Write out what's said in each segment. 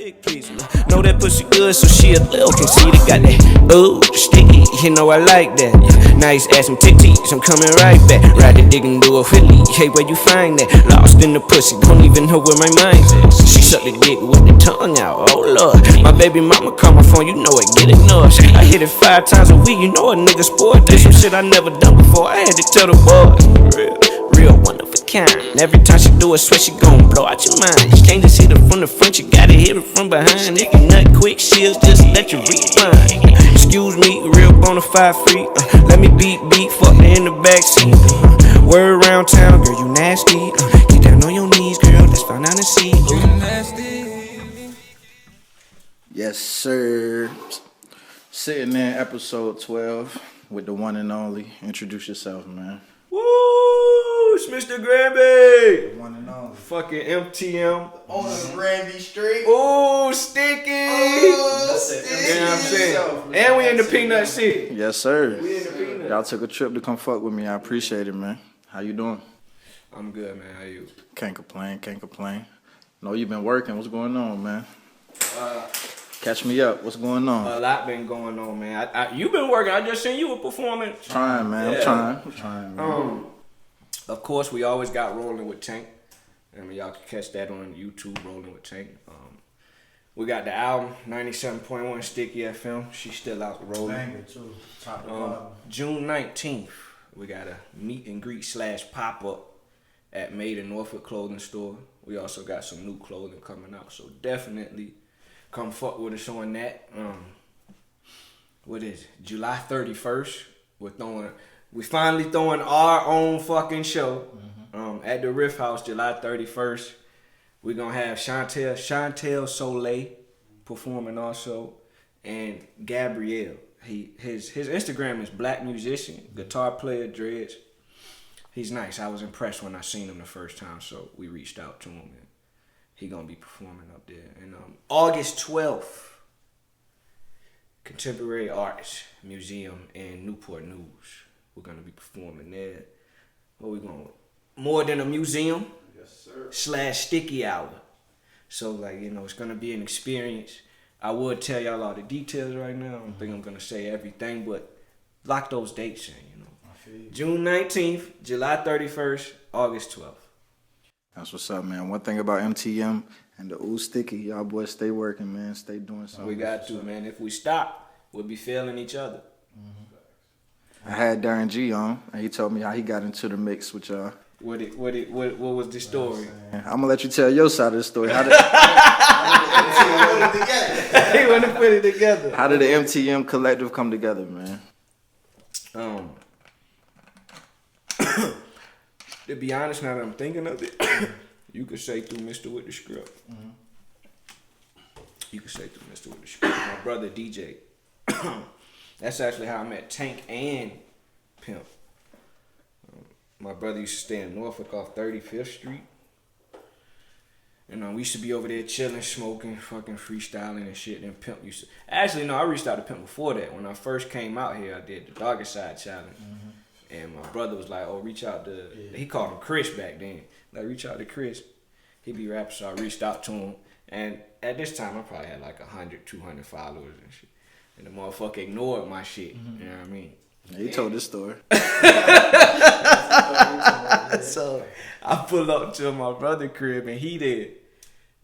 big piece. Know that pussy good, so she a little conceited. Got that ooh, sticky, you know I like that. Nice ass and titties, I'm coming right back. Ride the dick and do a Philly, hey, where you find that? Lost in the pussy, don't even know where my mind's at. She suck the dick with the tongue out, oh lord. My baby mama call my phone, you know it, get it nuts. I hit it 5 times a week, you know a nigga sport. Did some shit I never done before, I had to tell the boys. Real one of a kind. Every time she do it, swear she gon' blow out your mind. You can't just hit it from the front, you gotta hit it from behind. If you nut quick, she'll just let you rewind. Excuse me, real bonafide freak. Let me beat, fuck her in the backseat. Word around town, girl, you nasty. Get down on your knees, girl, let's find out and see. You nasty. Yes, sir. Sitting in episode 12 with the one and only. Introduce yourself, man. Woo! It's Mr. Gramby! The one and only. Fucking MTM. On the Granby Street. Ooh, sticky! You know what I'm saying? And we in the Peanut City. Yes, sir. We in the Peanut. Y'all took a trip to come fuck with me. I appreciate it, man. How you doing? I'm good, man. How you? Can't complain. Know you been working. What's going on, man? Catch me up. What's going on? A lot been going on, man. You been working. I just seen you a performance. Trying, man. Yeah. I'm trying, man. Of course, we always got Rolling with Tank. I mean, y'all can catch that on YouTube, Rolling with Tank. We got the album, 97.1 Sticky FM. She's still out rolling. Banger, too. Top to bottom. June 19th, we got a meet and greet / pop-up at Made in Norfolk Clothing Store. We also got some new clothing coming out, so definitely come fuck with us on that. What is it? July 31st, we finally throwing our own fucking show at the Riff House, July 31st. We're gonna have Chantel Soleil performing also, and Gabrielle. His Instagram is Black Musician, guitar player, dreads. He's nice. I was impressed when I seen him the first time, so we reached out to him, and he gonna be performing up there. And August 12th, Contemporary Arts Museum in Newport News. We're gonna be performing there. What we going? More than a museum. Yes, sir. / sticky hour. So it's gonna be an experience. I would tell y'all all the details right now. I don't think I'm gonna say everything, but lock those dates in, I feel you. June 19th, July 31st, August 12th. That's what's up, man. One thing about MTM and the Ooh Sticky, y'all boys stay working, man. Stay doing something. We got to, man. If we stop, we'll be failing each other. I had Darren G on, and he told me how he got into the mix with y'all. What was the story? I'm gonna let you tell your side of the story. How did He want to put it together. How did the MTM collective come together, man? To be honest, now that I'm thinking of it, you could say through Mr. With the Script. You could say through Mr. With the Script. My brother DJ. That's actually how I met Tank and Pimp. My brother used to stay in Norfolk off 35th Street. And we used to be over there chilling, smoking, fucking freestyling and shit. And Pimp used to... Actually, no, I reached out to Pimp before that. When I first came out here, I did the Doggy Side Challenge. And my brother was like, reach out to... Yeah. He called him Chris back then. Like, reach out to Chris. He be rapping, so I reached out to him. And at this time, I probably had like 100, 200 followers and shit. And the motherfucker ignored my shit. You know what I mean? Yeah, he told this story. So I pull up to my brother's crib and he did.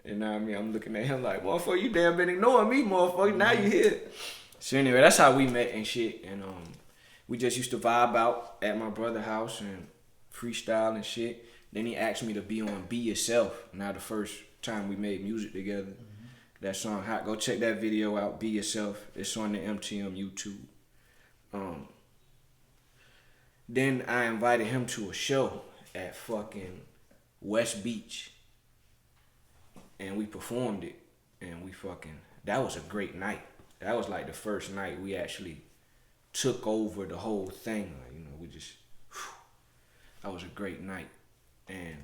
You know what I mean? I'm looking at him like, motherfucker, you damn been ignoring me, motherfucker. Now you here. So anyway, that's how we met and shit. And we just used to vibe out at my brother's house and freestyle and shit. Then he asked me to be on Be Yourself. Now the first time we made music together. That song hot. Go check that video out, Be Yourself. It's on the MTM YouTube. Then I invited him to a show at fucking West Beach. And we performed it. And that was a great night. That was like the first night we actually took over the whole thing. That was a great night. And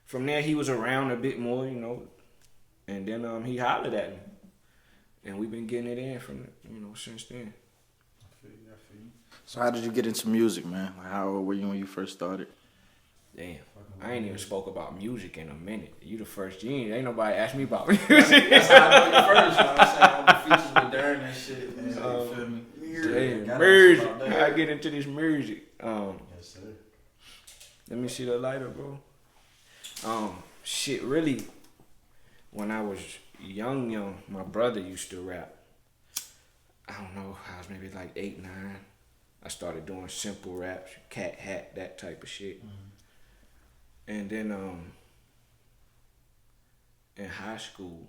from there he was around a bit more, And then he hollered at me. And we've been getting it in from, since then. I feel you. So how did you get into music, man? Like how old were you when you first started? Damn. I ain't even spoke about music in a minute. You the first. Ain't nobody asked me about music. That's how I know you first. You know what I'm saying? All the features with Darren and shit. Man, you feel me? Damn, music. I get into this music. Yes, sir. Let me see the lighter, bro. Shit, really. When I was young, my brother used to rap. I don't know, I was maybe like 8, 9. I started doing simple raps, cat hat, that type of shit. And then in high school,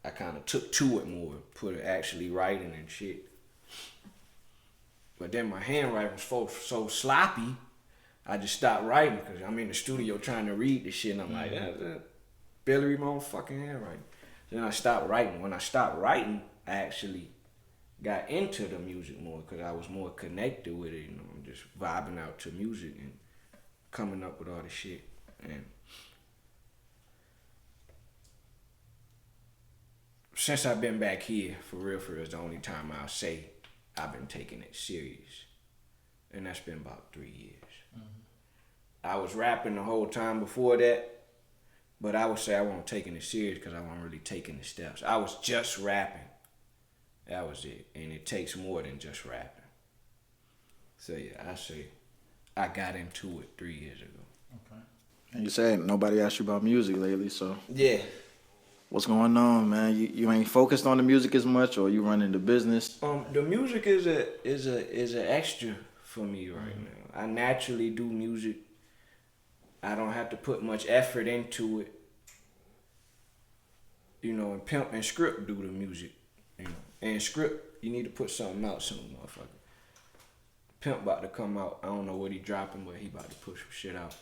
I kind of took to it more, put it actually writing and shit. But then my handwriting was so sloppy, I just stopped writing because I'm in the studio trying to read this shit and I'm like, barely read my own fucking handwriting. Then I stopped writing. When I stopped writing, I actually got into the music more because I was more connected with it. You know, I'm just vibing out to music and coming up with all the shit. And since I've been back here, for real, it's the only time I'll say I've been taking it serious. And that's been about 3 years. I was rapping the whole time before that, but I would say I wasn't taking it serious because I wasn't really taking the steps. I was just rapping. That was it. And it takes more than just rapping. So yeah, I say I got into it 3 years ago. Okay. And you said nobody asked you about music lately, so Yeah. what's going on, man? You ain't focused on the music as much, or you running the business? The music is a extra for me right now. I naturally do music. I don't have to put much effort into it. You know, and Pimp and Script do the music. You know, and Script, you need to put something out soon, motherfucker. Pimp about to come out. I don't know what he dropping, but he about to push some shit out.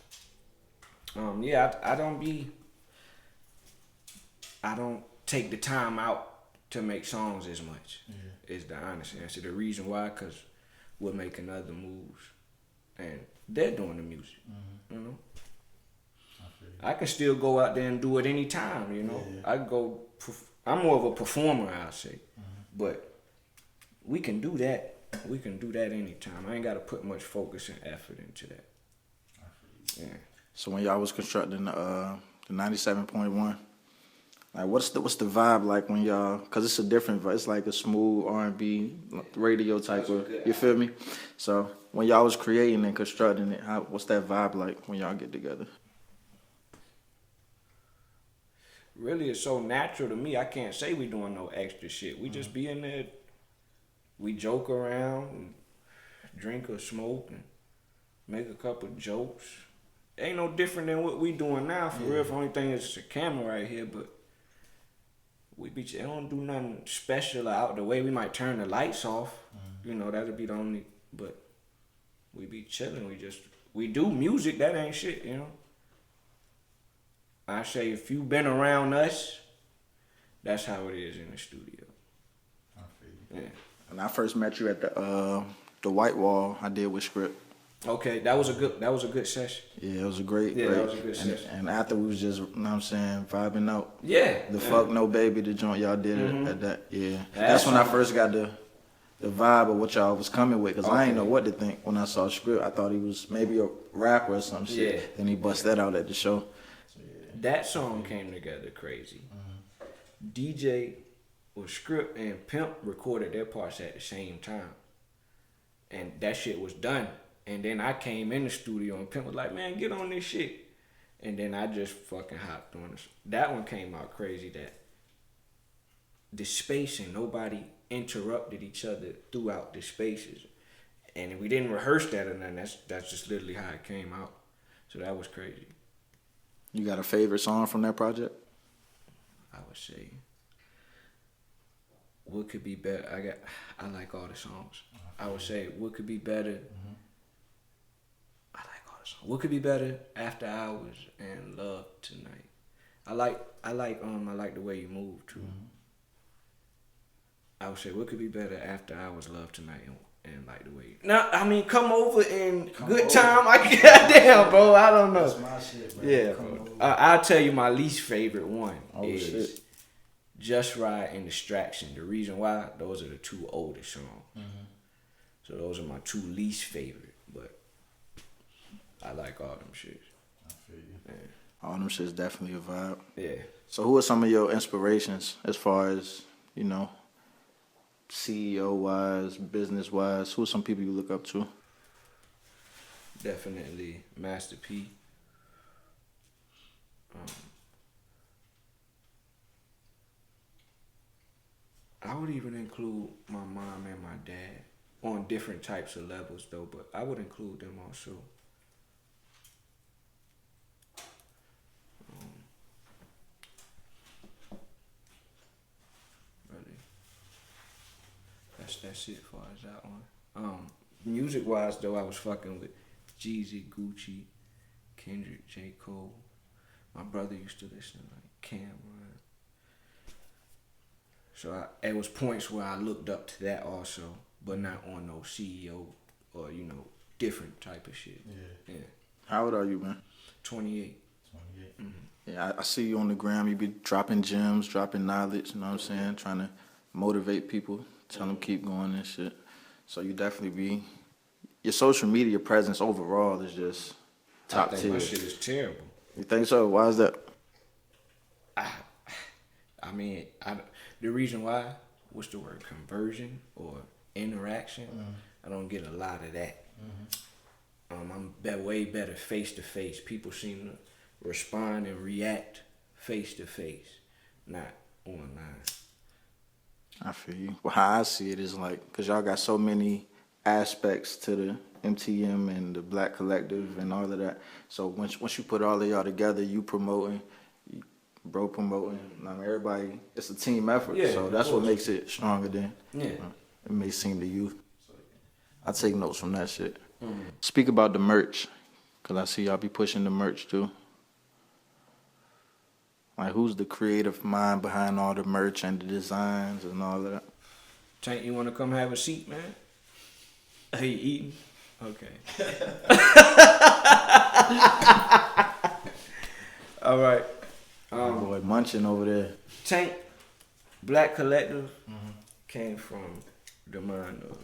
I don't take the time out to make songs as much. Is the honest answer. The reason why, cause we're making other moves, and they're doing the music. You know, I can still go out there and do it anytime. You know, I go. I'm more of a performer, I'll say, but we can do that. We can do that anytime. I ain't got to put much focus and effort into that. Yeah. So when y'all was constructing the 97.1, like what's the vibe like when y'all? Cause it's a different vibe. It's like a smooth R&B radio type of. You feel me? So when y'all was creating and constructing it, what's that vibe like when y'all get together? Really, it's so natural to me. I can't say we doing no extra shit. We just be in there. We joke around, and drink or smoke, and make a couple jokes. Ain't no different than what we doing now, for real. The only thing is it's a camera right here, but we don't do nothing special out the way. We might turn the lights off. You know, that'll be the only, but we be chilling. We do music, that ain't shit, you know. I say if you been around us, that's how it is in the studio. I feel you. Yeah. When I first met you at the White Wall, I did with Script. Okay, that was a good session. Yeah, it was a great. That was a good session. And after we was just, you know what I'm saying, vibing out. Yeah. Fuck No Baby, the joint y'all did at that. Yeah. That's when I first got the vibe of what y'all was coming with, because I ain't know what to think when I saw Script. I thought he was maybe a rapper or some shit. Yeah. Then he bust that out at the show. That song came together crazy. DJ or Script and Pimp recorded their parts at the same time. And that shit was done. And then I came in the studio and Pimp was like, man, get on this shit. And then I just fucking hopped on it. That one came out crazy, that the spacing, nobody interrupted each other throughout the spaces. And we didn't rehearse that or nothing. That's just literally how it came out. So that was crazy. You got a favorite song from that project? I would say, what could be better? I like all the songs. I would say, what could be better? I like all the songs. What could be better? After Hours and Love Tonight. I like the way you move too. I would say, what could be better? After Hours, Love Tonight, and like the way you. Now, I mean, come over in good time. I goddamn, bro. I don't know. That's my shit, bro. Yeah, bro. I'll tell you my least favorite one is shit. Just Ride and Distraction. The reason why, those are the two oldest songs. So those are my two least favorite. But I like all them shits. I feel you. Yeah. All them shit's definitely a vibe. Yeah. So who are some of your inspirations as far as, you know, CEO-wise, business-wise? Who are some people you look up to? Definitely Master P. I would even include my mom and my dad on different types of levels though, but I would include them also. Really, that's it for as that one. Music wise though, I was fucking with Jeezy, Gucci, Kendrick, J. Cole. My brother used to listen to like Cameron. So it was points where I looked up to that also, but not on no CEO or, you know, different type of shit. Yeah. How old are you, man? 28. 28. Mm-hmm. Yeah, I see you on the gram. You be dropping gems, dropping knowledge, you know what I'm saying? Trying to motivate people, tell them keep going and shit. So you definitely be, your social media presence overall is just top tier. My shit is terrible. You think so? Why is that? I mean, the reason why, what's the word, conversion or interaction? I don't get a lot of that. I'm way better face to face. People seem to respond and react face to face, not online. I feel you. Well, how I see it is like, because y'all got so many aspects to the MTM and the Black Collective and all of that. So once you put all of y'all together, you promoting, bro promoting. I mean, everybody, it's a team effort. Yeah, so that's what makes it stronger than it may seem to you. I take notes from that shit. Speak about the merch, because I see y'all be pushing the merch too. Like, who's the creative mind behind all the merch and the designs and all of that? Tank, you want to come have a seat, man? Are you eating? Okay. All right. Boy, munching over there. Tank, Black Collective, came from the mind of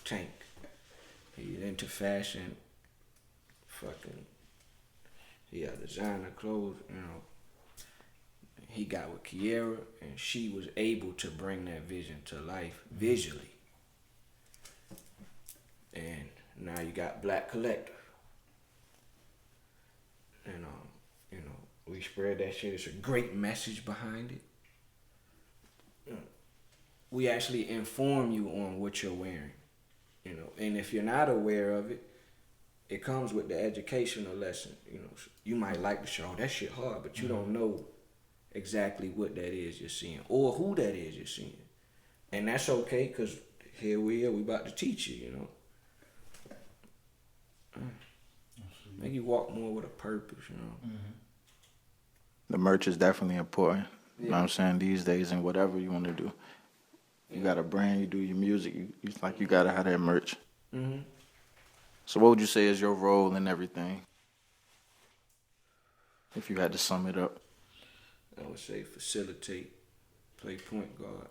Tank. He's into fashion, he got designer clothes, you know. He got with Kiera, and she was able to bring that vision to life visually. And now you got Black Collective. And you know, we spread that shit. It's a great message behind it. We actually inform you on what you're wearing, you know. And if you're not aware of it, it comes with the educational lesson. You know, you might like the show, that shit hard, but you don't know exactly what that is you're seeing or who that is you're seeing. And that's okay, because here we about to teach you, you know. Make you walk more with a purpose, you know. The merch is definitely important. You know what I'm saying? These days, and whatever you want to do. You got a brand, you do your music, you got to have that merch. So what would you say is your role in everything? If you had to sum it up. I would say facilitate, play point guard.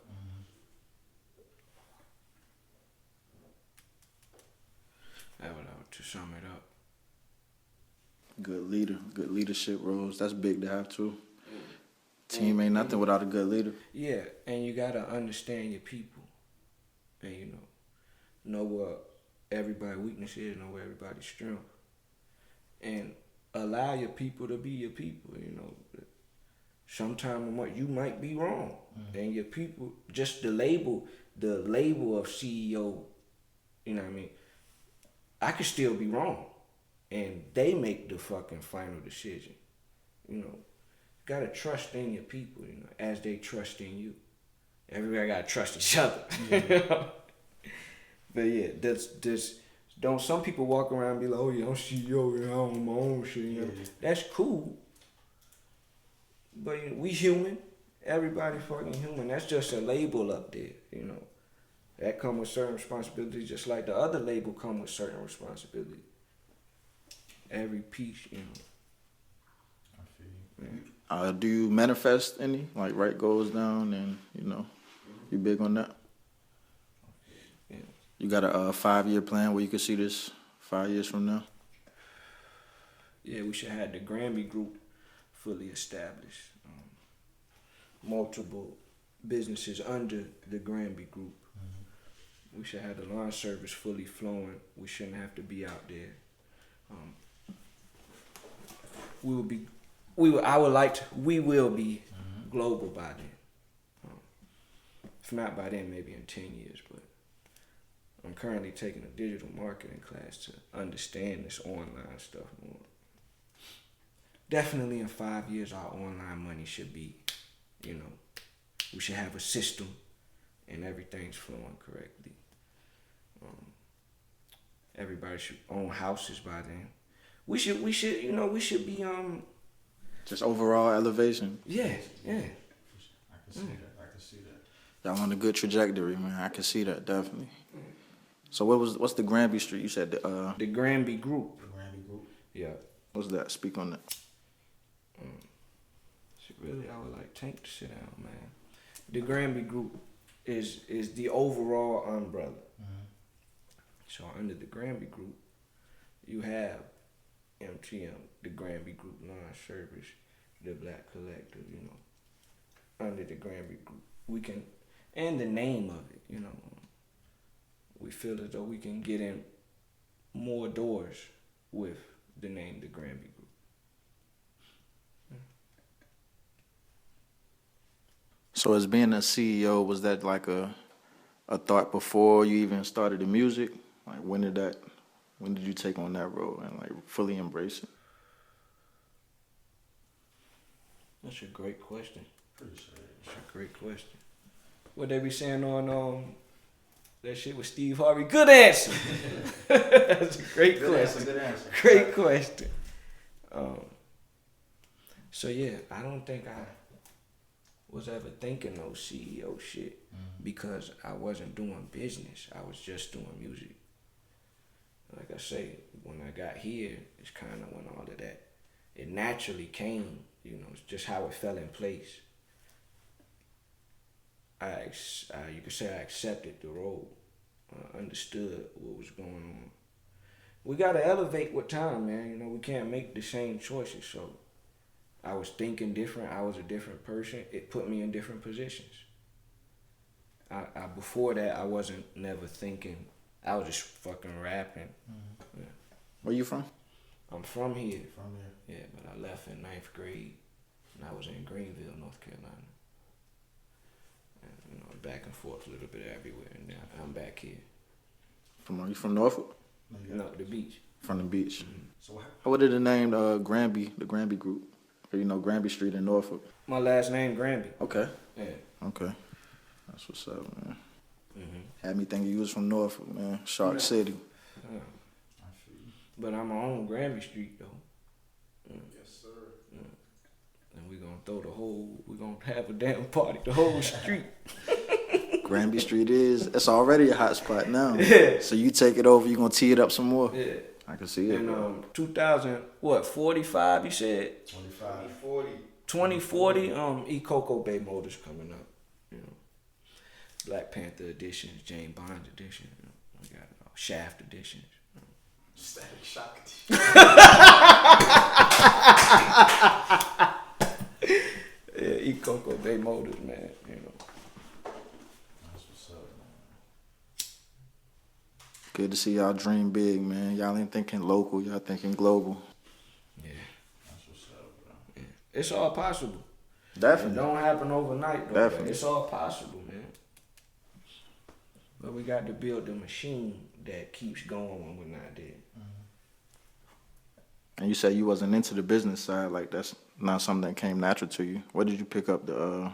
That would to sum it up. Good leader, good leadership roles. That's big to have too. Team ain't nothing without a good leader. Yeah, and you gotta understand your people, and you know what everybody's weakness is, know where everybody's strength, and allow your people to be your people. You know, sometimes you might be wrong, and your people, just the label of CEO. You know what I mean? I could still be wrong, and they make the fucking final decision. You know. Gotta trust in your people, you know, as they trust in you. Everybody gotta trust each other. But yeah, that's don't some people walk around and be like, oh yeah, I'm CEO and I'm on my own shit, you know. That's cool. But you know, we human. Everybody fucking human. That's just a label up there, you know. That come with certain responsibilities, just like the other label come with certain responsibilities. Every piece, you know. Do you manifest any? Like, write goals down and, you know, you big on that? Yeah. You got a 5-year plan where you can see this 5 years from now? Yeah, we should have the Grammy Group fully established. Multiple businesses under the Grammy Group. We should have the lawn service fully flowing. We shouldn't have to be out there. We will be global by then. If not by then, maybe in 10 years. But I'm currently taking a digital marketing class to understand this online stuff more. Definitely in 5 years, our online money should be, we should have a system and everything's flowing correctly. Everybody should own houses by then. We should be Just overall elevation. Yeah. I can see that. Y'all on a good trajectory, man. I can see that definitely. So what's the Granby Street? You said the Granby Group. The Grammy Group. Yeah. What's that? Speak on that. Really, I would like Tank to sit down, man. The Granby Group is the overall umbrella. So under the Granby Group, you have MTM, the Granby Group non-service, the Black Collective, under the Granby Group. We can, and the name of it, we feel as though we can get in more doors with the name the Granby Group. So as being a CEO, was that like a thought before you even started the music? Like when did you take on that role and like fully embrace it? That's a great question. Pretty sure. That's a great question. What they be saying on that shit with Steve Harvey? Good answer. That's a great question. Good answer. Great question. So yeah, I don't think I was ever thinking no CEO shit because I wasn't doing business. I was just doing music. Like I say, when I got here, it's kind of when all of that, it naturally came, it's just how it fell in place. You could say I accepted the role, understood what was going on. We got to elevate with time, man. We can't make the same choices. So I was thinking different. I was a different person. It put me in different positions. Before that, I wasn't never thinking. I was just fucking rapping. Yeah. Where you from? I'm from here. From there. Yeah, but I left in 9th grade, and I was in Greenville, North Carolina. And, back and forth a little bit everywhere, and now I'm back here. Are you from Norfolk? No, the beach. From the beach. Mm-hmm. So What did the name Granby, the Granby Group? Or Granby Street in Norfolk? My last name Granby. Okay. Yeah. Okay. That's what's up, man. Mm-hmm. Had me thinking you was from Norfolk, man. Shark City. Yeah. I feel you. But I'm on Granby Street though. Yes, sir. And we're gonna have a damn party, the whole street. Granby Street it's already a hot spot now. Yeah. So you take it over, you gonna tee it up some more? Yeah. I can see it. And 2045 you said? 25. 2040, Cocoa Bay Motors coming up. Black Panther editions, James Bond edition. We got it all. Shaft editions. Static Shock. Yeah, Cocoa Bay Motors, man. That's what's up, man. Good to see y'all dream big, man. Y'all ain't thinking local, y'all thinking global. Yeah. That's what's up, bro. Yeah. It's all possible. Definitely. It don't happen overnight, though. Definitely. But it's all possible, man. But we got to build the machine that keeps going when we're not there. And you said you wasn't into the business side, like that's not something that came natural to you. Where did you pick up the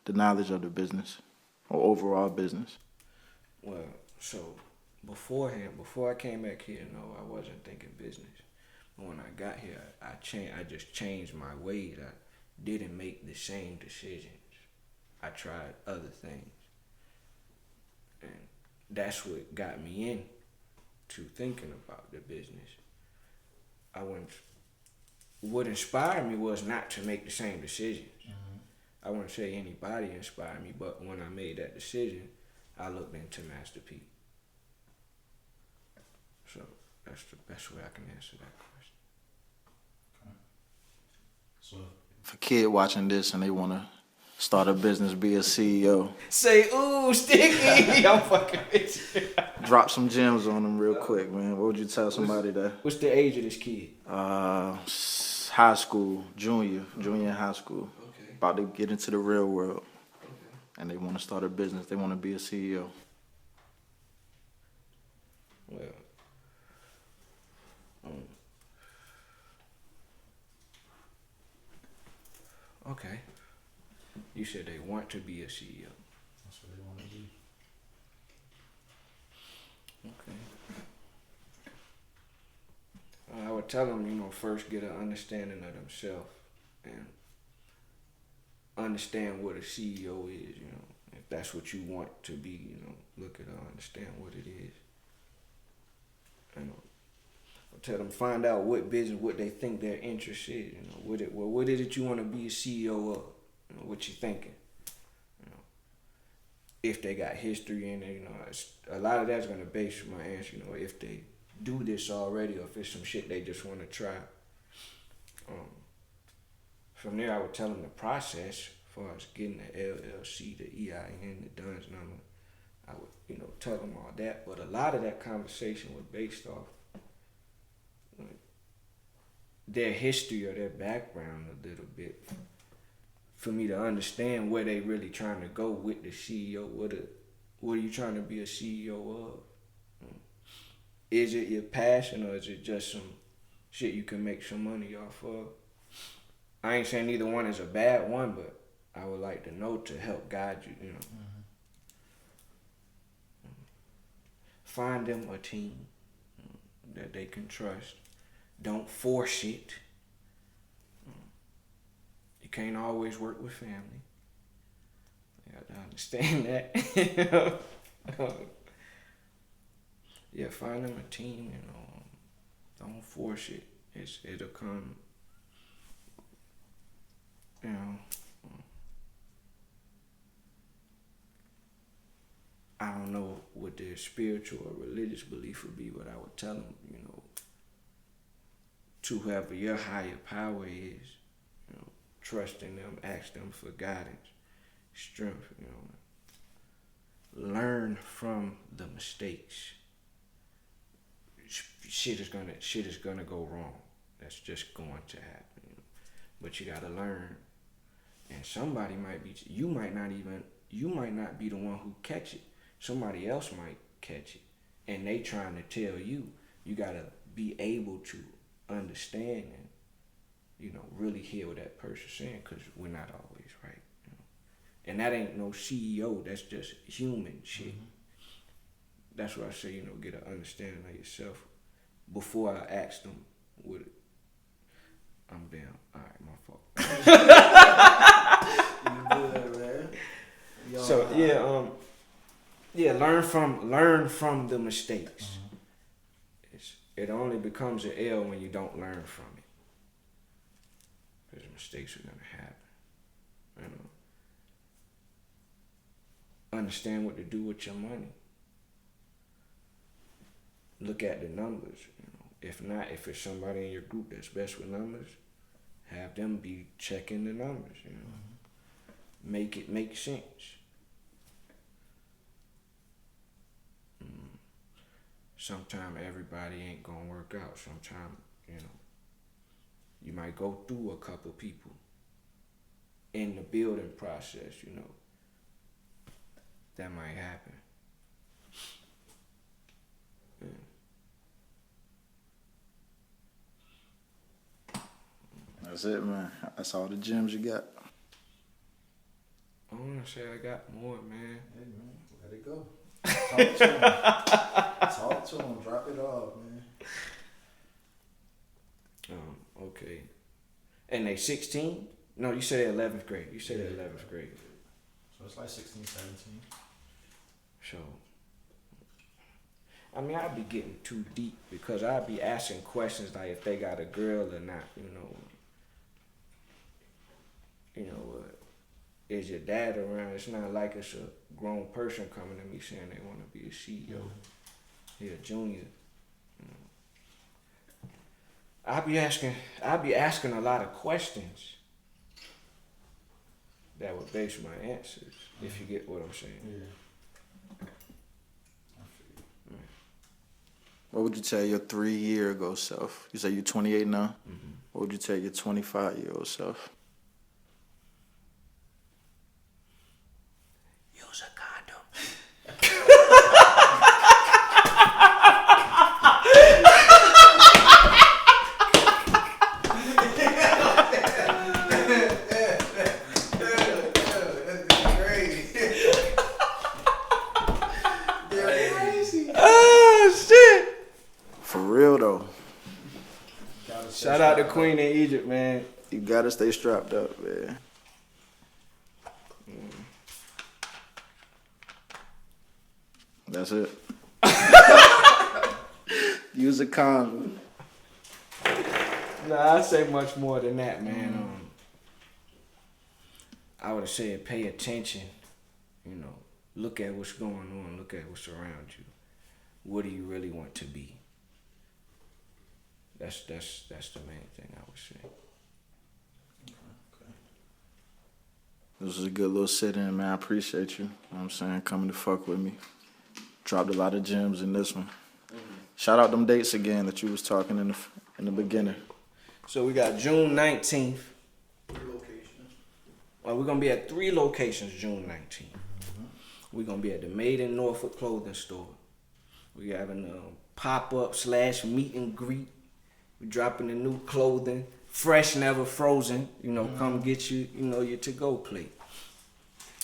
knowledge of the business or overall business? Well, so before I came back here, no, I wasn't thinking business. But when I got here, I just changed my ways. I didn't make the same decisions. I tried other things. And that's what got me in to thinking about the business. What inspired me was not to make the same decisions. I wouldn't say anybody inspired me, but when I made that decision, I looked into Master P. So that's the best way I can answer that question. So, If a kid watching this and they want to start a business, be a CEO, Say, ooh, sticky. I'm fucking with you. drop some gems on them real quick, man. What would you tell somebody that What's the age of this kid? high school, junior in high school, Okay. about to get into the real world, and they want to start a business, they want to be a CEO? Well, okay. You said they want to be a CEO. that's what they want to be. Okay. I would tell them, first get an understanding of themselves and understand what a CEO is, If that's what you want to be, look at understand what it is. I'll tell them find out what business, what they think their interest is, what is it you want to be a CEO of, what you thinking. If they got history in it, a lot of that's gonna base my answer, if they do this already or if it's some shit they just want to try. From there, I would tell them the process as far as getting the LLC, the EIN, the DUNS number. I would, tell them all that. But a lot of that conversation was based off their history or their background a little bit for me to understand where they really trying to go with the CEO. What are you trying to be a CEO of? Is it your passion or is it just some shit you can make some money off of? I ain't saying either one is a bad one, but I would like to know to help guide you, Find them a team that they can trust. Don't force it. You can't always work with family. You got to understand that. Yeah, find them a team, don't force it. It'll come, I don't know what their spiritual or religious belief would be, but I would tell them, to whoever your higher power is, trust in them, ask them for guidance, strength, learn from the mistakes. Shit is gonna go wrong. That's just going to happen. But you gotta learn. And somebody might be, you might not be the one who catch it. Somebody else might catch it. And they trying to tell you. You gotta be able to understand and, really hear what that person's saying, because we're not always right. And that ain't no CEO, that's just human shit. Mm-hmm. That's what I say, get an understanding of yourself before I ask them what it. I'm down. All right, my fault. You good, man. So learn from the mistakes. It only becomes an L when you don't learn from it, because mistakes are gonna happen. Understand what to do with your money. Look at the numbers. If not, if it's somebody in your group that's best with numbers, have them be checking the numbers. Make it make sense. Sometimes everybody ain't gonna work out. Sometimes, you might go through a couple people in the building process, that might happen. That's it, man. That's all the gems you got. I wanna say I got more, man. Hey, man, let it go. Talk to him. Talk to him. Drop it off, man. Okay. And they 16? No, you said 11th grade. You said 11th grade. So it's like 16, 17. So, I'd be getting too deep because I'd be asking questions like if they got a girl or not, is your dad around? It's not like it's a grown person coming to me saying they want to be a CEO. He a junior. I'd be asking a lot of questions that would base my answers, if you get what I'm saying. Yeah. I feel you. What would you tell your 3-year ago self? You say you're 28 now. Mm-hmm. What would you tell your 25-year-old self? Use a condom. Oh shit! For real though, Shout out to Queen in Egypt, man. you gotta stay strapped up, man. That's it. Use a condom. Nah, I'd say much more than that, man. I would have said pay attention. You know, look at what's going on. Look at what's around you. What do you really want to be? That's the main thing I would say. This was a good little sit-in, man. I appreciate you. You know what I'm saying? Coming to fuck with me. Dropped a lot of gems in this one. Shout out them dates again that you was talking in the beginning. So we got June 19th. 3 locations. Well, we're gonna be at 3 locations June 19th. We're gonna be at the Made in Norfolk clothing store. We're having a pop-up / meet and greet. We're dropping the new clothing, fresh, never frozen. You know, come get you, your to-go plate.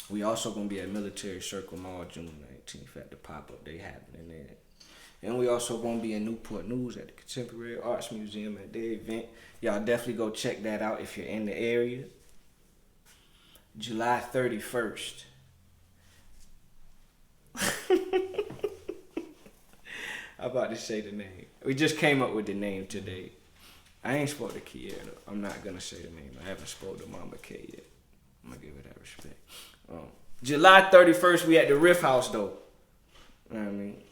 We also gonna be at Military Circle Mall June 19th at the pop-up they happening there. And we also gonna be in Newport News at the Contemporary Arts Museum at their event. Y'all definitely go check that out if you're in the area. July 31st. I'm about to say the name. We just came up with the name today. I ain't spoke to Kier though. I'm not gonna say the name. I haven't spoke to Mama K yet. I'm gonna give her that respect. July 31st, we at the Riff House though. You know what I mean?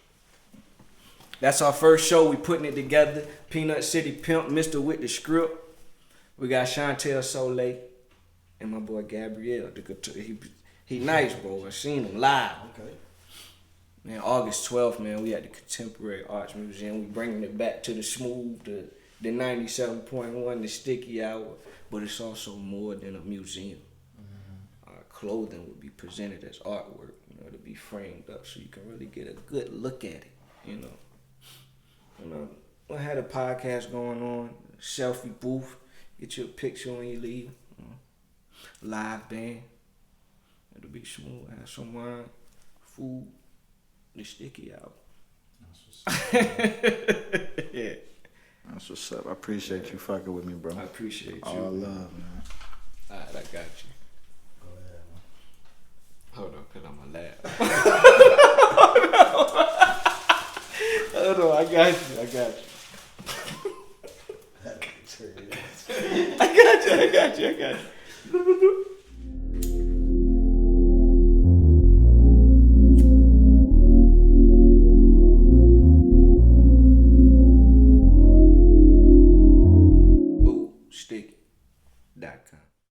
That's our first show. We putting it together. Peanut City Pimp, Mr. with the script. We got Chantel Soleil and my boy Gabrielle. He nice, bro. I seen him live. Okay. Man, August 12th, man, we at the Contemporary Arts Museum. We bringing it back to the smooth, the 97.1, the sticky hour. But it's also more than a museum. Our clothing will be presented as artwork. It'll be framed up so you can really get a good look at it, I had a podcast going on, selfie booth, get you a picture when you leave. Live band. It'll be smooth. Have some wine, food, the sticky out. Yeah. That's what's up. I appreciate you fucking with me, bro. I appreciate you. All love, man. Alright, I got you. Go ahead, man. Hold on, cause I'm a laugh. Hold on, I got you. I got you.